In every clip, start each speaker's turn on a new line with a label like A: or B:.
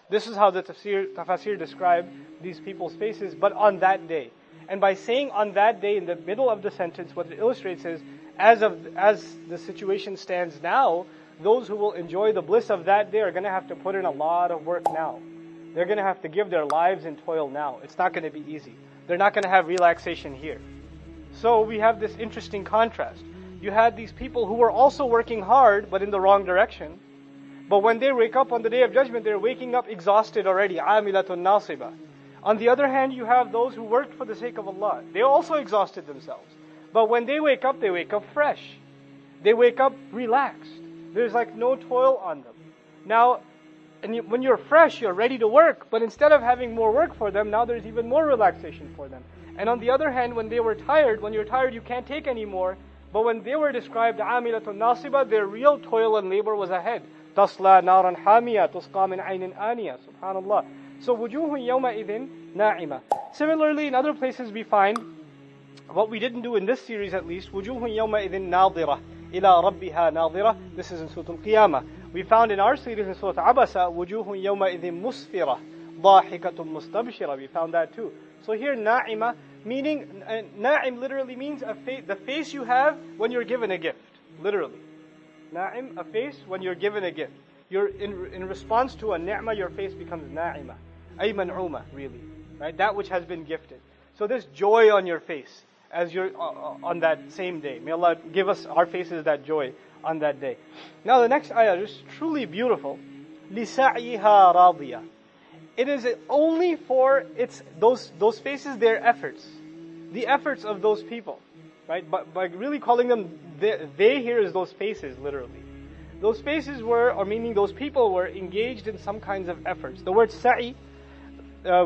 A: This is how the Tafsir describe these people's faces, but on that day. And by saying on that day in the middle of the sentence, what it illustrates is, as the situation stands now, those who will enjoy the bliss of that day are going to have to put in a lot of work now. They're going to have to give their lives in toil now. It's not going to be easy. They're not going to have relaxation here. So we have this interesting contrast. You had these people who were also working hard, but in the wrong direction. But when they wake up on the Day of Judgment, they're waking up exhausted already. عَامِلَةٌ نَاصِبَةٌ. On the other hand, you have those who worked for the sake of Allah. They also exhausted themselves. But when they wake up fresh. They wake up relaxed. There's like no toil on them. Now, when you're fresh, you're ready to work. But instead of having more work for them, now there's even more relaxation for them. And on the other hand, when they were tired, when you're tired, you can't take any more. But when they were described عَامِلَةٌ نَاصِبَةٌ, their real toil and labor was ahead. تَصْلَى نَارًا حَامِيَةً تُسْقَى مِنْ عَيْنٍ آنِيَةً. Subhanallah. So وُجُوهٌ يَوْمَئِذٍ نَاعِمَةٌ. Similarly, in other places we find, what we didn't do in this series at least, وُجُوهٌ يَوْمَئِذٍ نَاظِرَةٌ إِلَىٰ رَبِّهَا نَاظِرَةٌ. This is in Surah Al-Qiyamah. We found in our series in Surah Abasa, وُجُوهٌ يَوْمَئِذٍ مُسْفِرَةٌ ضَاحِكَةٌ مُسْتَبْشِرَةٌ. We found that too. So here, na'ima, meaning, na'im literally means the face you have when you're given a gift. Literally. Na'im, a face when you're given a gift. You're in response to a ni'mah, your face becomes na'ima. Ay man'uma, really. Right? That which has been gifted. So there's joy on your face as you're on that same day. May Allah give us our faces that joy on that day. Now the next ayah is truly beautiful. لِسَعْيِهَا رَاضِيَةٌ. It is only for those faces, their efforts. The efforts of those people. Right? But by really calling them, they here is those faces, literally. Those faces were, or meaning those people were engaged in some kinds of efforts. The word sa'i,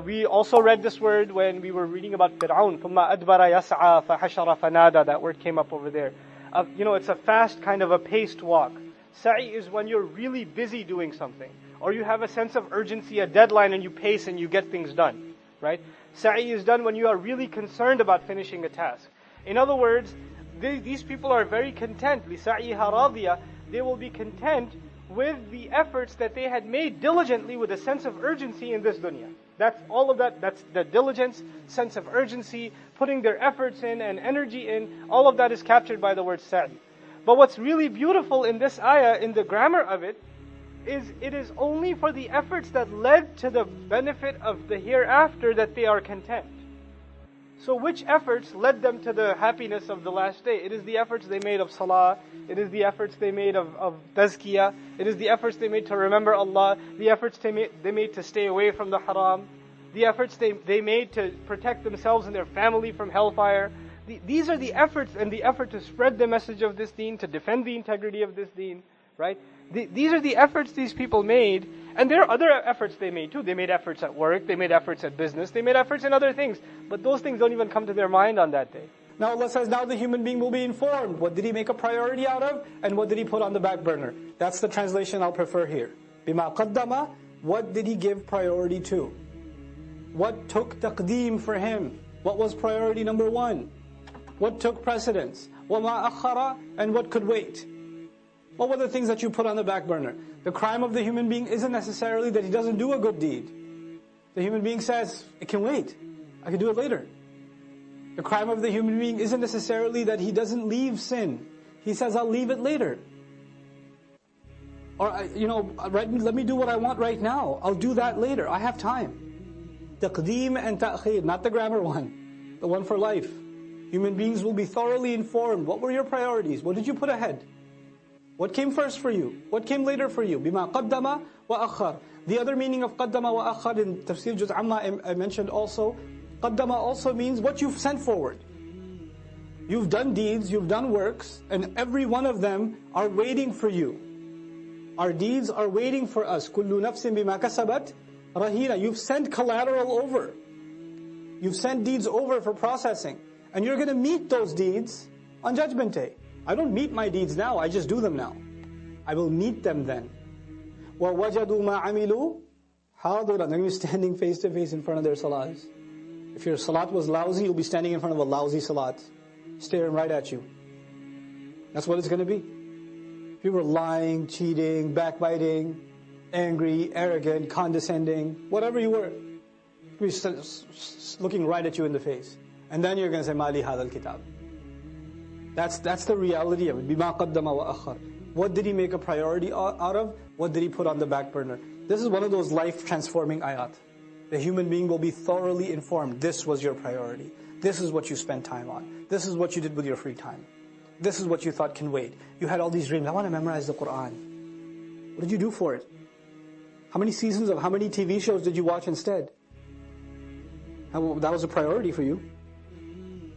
A: we also read this word when we were reading about Fir'aun. ثُمَّ أَدْبَرَ يَسْعَى فَحَشَرَ فَنَادَى. That word came up over there. It's a fast kind of a paced walk. Sa'i is when you're really busy doing something. Or you have a sense of urgency, a deadline, and you pace and you get things done. Right? Sa'i is done when you are really concerned about finishing a task. In other words, these people are very content. لِسَعْيِهَا رَاضِيَةٌ. They will be content with the efforts that they had made diligently with a sense of urgency in this dunya. That's all of that. That's the diligence, sense of urgency, putting their efforts in and energy in. All of that is captured by the word sa'i. But what's really beautiful in this ayah, in the grammar of it is only for the efforts that led to the benefit of the hereafter that they are content. So which efforts led them to the happiness of the last day? It is the efforts they made of salah. It is the efforts they made of tazkiyah. It is the efforts they made to remember Allah. The efforts they made to stay away from the haram. The efforts they made to protect themselves and their family from hellfire. These are the efforts, and the effort to spread the message of this deen, to defend the integrity of this deen. Right? These are the efforts these people made. And there are other efforts they made too. They made efforts at work, they made efforts at business, they made efforts in other things. But those things don't even come to their mind on that day. Now Allah says, now the human being will be informed. What did he make a priority out of? And what did he put on the back burner? That's the translation I'll prefer here. بِمَا قَدَّمَ. What did he give priority to? What took taqdeem for him? What was priority number one? What took precedence? وَمَا أَخَّرَ. And what could wait? What were the things that you put on the back burner? The crime of the human being isn't necessarily that he doesn't do a good deed. The human being says, it can wait. I can do it later. The crime of the human being isn't necessarily that he doesn't leave sin. He says, I'll leave it later. Or, let me do what I want right now. I'll do that later. I have time. Taqdeem and ta'khir, not the grammar one. The one for life. Human beings will be thoroughly informed. What were your priorities? What did you put ahead? What came first for you? What came later for you? بِمَا قَدَّمَ وَأَخَّرَ. The other meaning of قَدَّمَ وَأَخَّرَ in Tafseer Juz Amma I mentioned also. قَدَّمَ also means what you've sent forward. You've done deeds, you've done works, and every one of them are waiting for you. Our deeds are waiting for us. كُلُّ نَفْسٍ بِمَا كَسَبَتْ رَهِينَ. You've sent collateral over. You've sent deeds over for processing. And you're going to meet those deeds on Judgment Day. I don't meet my deeds now, I just do them now. I will meet them then. وَوَجَدُوا مَا عَمِلُوا حَاضِرًا. Then you're standing face to face in front of their salats. If your salat was lousy, you'll be standing in front of a lousy salat, staring right at you. That's what it's going to be. If you were lying, cheating, backbiting,
B: angry, arrogant, condescending, whatever you were. He's looking right at you in the face. And then you're going to say, Mali hadal kitab. That's the reality of it. Bima qaddama wa akhar. What did he make a priority out of? What did he put on the back burner? This is one of those life-transforming ayat. The human being will be thoroughly informed. This was your priority. This is what you spent time on. This is what you did with your free time. This is what you thought can wait. You had all these dreams. I want to memorize the Quran. What did you do for it? How many seasons of how many TV shows did you watch instead? That was a priority for you.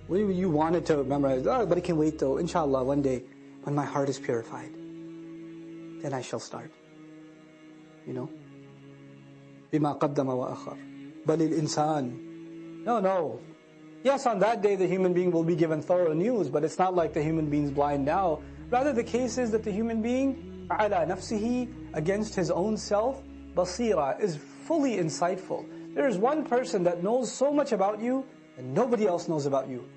B: Well, you wanted to memorize. Oh, but it can wait though. Inshallah, one day, when my heart is purified, then I shall start. You know? بِمَا قَدَّمَ وَأَخَرَ بَلِ الْإِنسَانِ No. Yes, on that day the human being will be given thorough news, but it's not like the human being's blind now. Rather, the case is that the human being, عَلَى نَفْسِهِ, against his own self, basira, is fully insightful. There is one person that knows so much about you, and nobody else knows about you.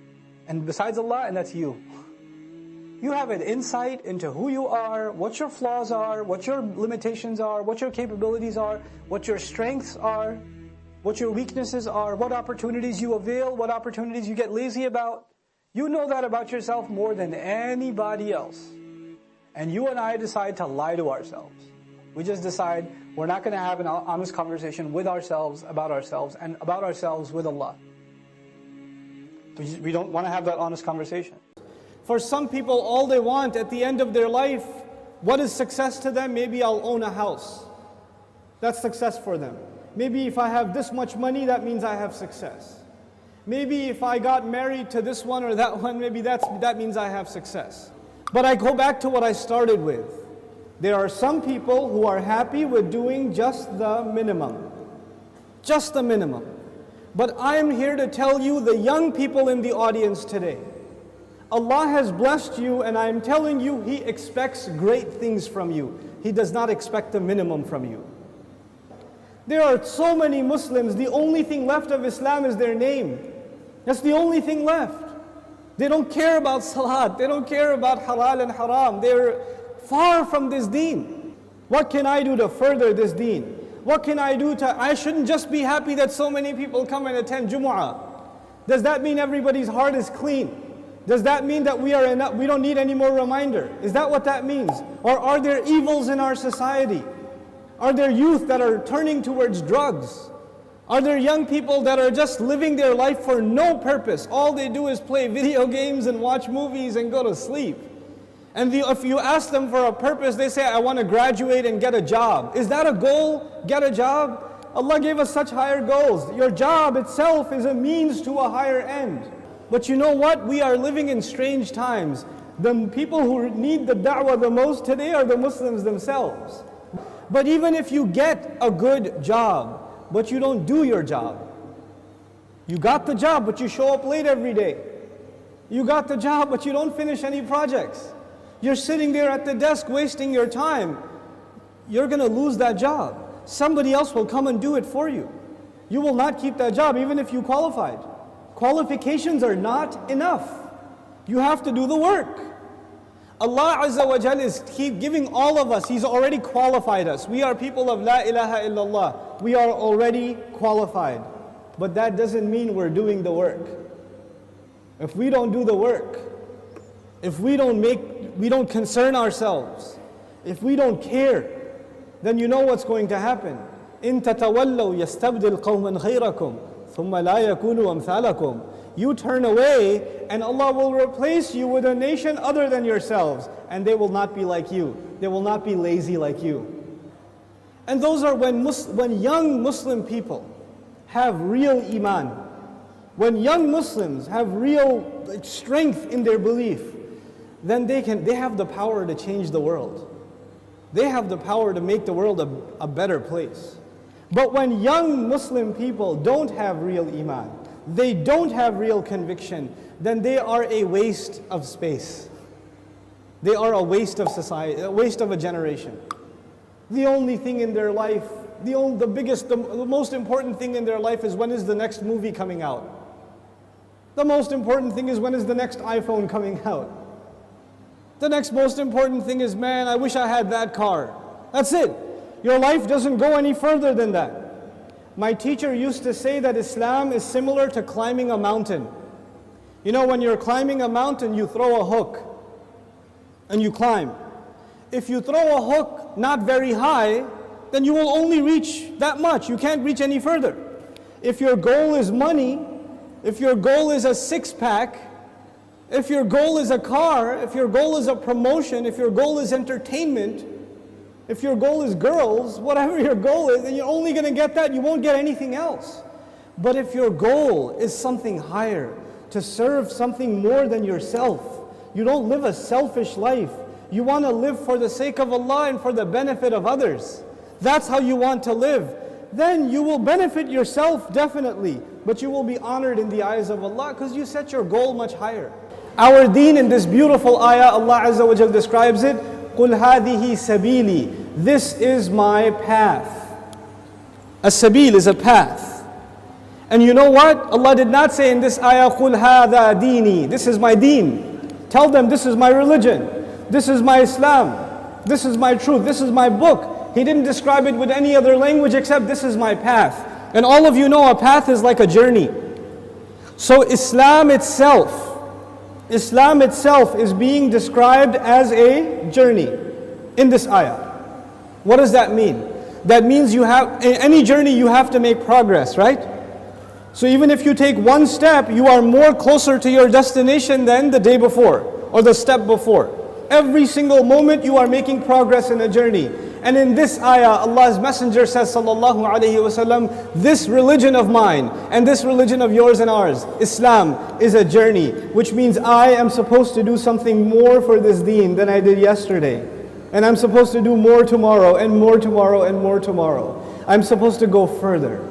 B: And besides Allah, and that's you. You have an insight into who you are, what your flaws are, what your limitations are, what your capabilities are, what your strengths are, what your weaknesses are, what opportunities you avail, what opportunities you get lazy about. You know that about yourself more than anybody else. And you and I decide to lie to ourselves. We just decide we're not going to have an honest conversation with ourselves, and about ourselves with Allah. We don't want to have that honest conversation. For some people, all they want at the end of their life, what is success to them? Maybe I'll own a house. That's success for them. Maybe if I have this much money, that means I have success. Maybe if I got married to this one or that one, maybe that means I have success. But I go back to what I started with. There are some people who are happy with doing just the minimum. Just the minimum. But I'm here to tell you, the young people in the audience today, Allah has blessed you, and I'm telling you, He expects great things from you. He does not expect the minimum from you. There are so many Muslims, the only thing left of Islam is their name. That's the only thing left. They don't care about salat, they don't care about halal and haram. They're far from this deen. What can I do to further this deen? What can I do I shouldn't just be happy that so many people come and attend Jumu'ah. Does that mean everybody's heart is clean? Does that mean that we don't need any more reminder? Is that what that means? Or are there evils in our society? Are there youth that are turning towards drugs? Are there young people that are just living their life for no purpose? All they do is play video games and watch movies and go to sleep. And if you ask them for a purpose, they say, I want to graduate and get a job. Is that a goal? Get a job? Allah gave us such higher goals. Your job itself is a means to a higher end. But you know what? We are living in strange times. The people who need the da'wah the most today are the Muslims themselves. But even if you get a good job, but you don't do your job. You got the job, but you show up late every day. You got the job, but you don't finish any projects. You're sitting there at the desk wasting your time. You're going to lose that job. Somebody else will come and do it for you. You will not keep that job even if you qualified. Qualifications are not enough. You have to do the work. Allah Azza wa Jal is giving all of us, He's already qualified us. We are people of La ilaha illallah. We are already qualified. But that doesn't mean we're doing the work. If we don't do the work, if we don't concern ourselves, if we don't care, then you know what's going to happen. إِن تَتَوَلَّوْا يَسْتَبْدِلْ قَوْمًا غَيْرَكُمْ ثُمَّ لَا يَكُونُوا أَمْثَالَكُمْ. You turn away and Allah will replace you with a nation other than yourselves, and they will not be like you. They will not be lazy like you. And those are when young Muslim people have real iman, when young Muslims have real strength in their belief, then they have the power to change the world. They have the power to make the world a better place. But when young Muslim people don't have real iman, they don't have real conviction, then they are a waste of space. They are a waste of society, a waste of a generation. The only thing in their life, the most important thing in their life is when is the next movie coming out. The most important thing is when is the next iPhone coming out. The next most important thing is, man, I wish I had that car. That's it. Your life doesn't go any further than that. My teacher used to say that Islam is similar to climbing a mountain. You know, when you're climbing a mountain, you throw a hook and you climb. If you throw a hook not very high, then you will only reach that much. You can't reach any further. If your goal is money, if your goal is a six-pack, if your goal is a car, if your goal is a promotion, if your goal is entertainment, if your goal is girls, whatever your goal is, then you're only going to get that, you won't get anything else. But if your goal is something higher, to serve something more than yourself, you don't live a selfish life, you want to live for the sake of Allah and for the benefit of others, that's how you want to live, then you will benefit yourself definitely, but you will be honored in the eyes of Allah because you set your goal much higher. Our deen in this beautiful ayah, Allah Azza wa Jal describes it, قُلْ هَذِهِ سَبِيلِي, this is my path. A sabil is a path. And you know what? Allah did not say in this ayah, قُلْ هَذَا دِينِي, this is my deen. Tell them this is my religion, this is my Islam, this is my truth, this is my book. He didn't describe it with any other language except this is my path. And all of you know a path is like a journey. So Islam itself is being described as a journey in this ayah. What does that mean? That means in any journey you have to make progress, right? So even if you take one step, you are more closer to your destination than the day before or the step before. Every single moment you are making progress in a journey. And in this ayah, Allah's Messenger says, sallallahu alaihi wasallam, this religion of mine and this religion of yours and ours, Islam, is a journey, which means I am supposed to do something more for this deen than I did yesterday. And I'm supposed to do more tomorrow and more tomorrow and more tomorrow. I'm supposed to go further.